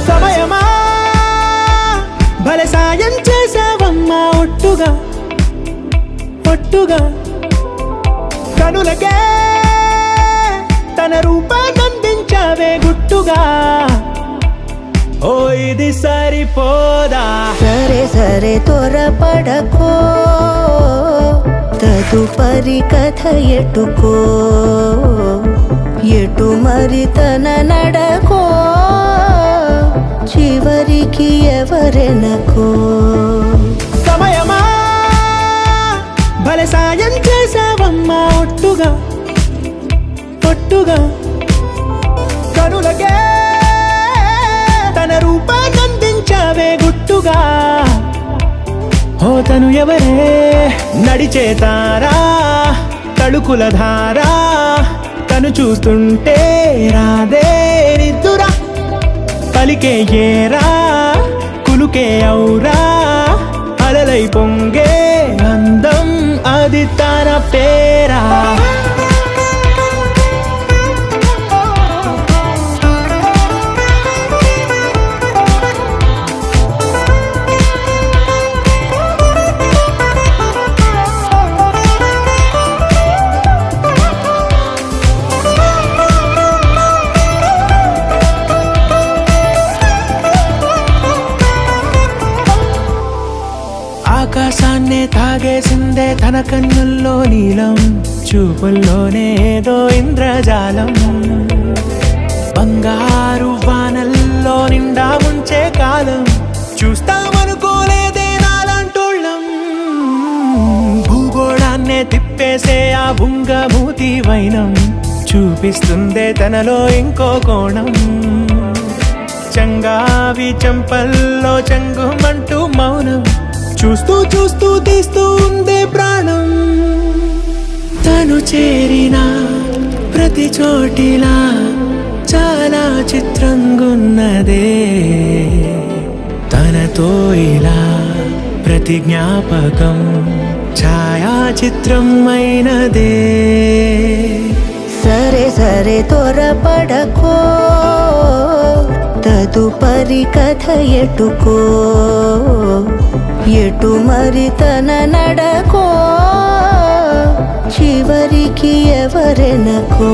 సమయమా భలే సాయం చేసావమ్మా ఒట్టుగా ఒట్టుగా కనులకే తన రూపాన్నందించావే గుట్టుగా ఓ ఇది సరిపోదా సరే సరే త్వరపడకో తదుపరి కథ ఎటుకో ఎటు మరి తన నడకో చివరికి ఎవరెనకో సమయమా భలే సాయం చేసావమ్మా ఒట్టుగా ఒట్టుగా కనులకే తన రూపాన్నందించావే గుట్టుగా ఓ తను ఎవరే నడిచే తారా తడుకుల ధారా తను చూస్తుంటే రాదే నిద్దురా పలికే ఏరా కులుకే ఔరా అలలై పొంగే అందం అది తన పేరా ఆకాశాన్నే తాగేసిందే తన కన్నుల్లో నీలం చూపుల్లోనే ఏదో ఇంద్రజాలం బంగారు వానల్లో నిండా ముంచే కాలం చూస్తామనుకోలేదే నాలంటోళ్ళం భూగోళాన్నే తిప్పేసే ఆ బుంగమూతి వైనం చూపిస్తుందే తనలో ఇంకో కోణం చంగావి చెంపల్లో చంగుమంటూ మౌనం చూస్తూ చూస్తూ తీస్తూ ఉందే ప్రాణం తను చేరిన ప్రతి చోటిలా చాలా చిత్రంగున్నదే తనతో ఇలా ప్రతి జ్ఞాపకం ఛాయాచిత్రం అయినదే సరే సరే త్వరపడకో తదుపరి కథ ఎటుకో ఎటు మరి తన నడకో చివరికి ఎవరెనకో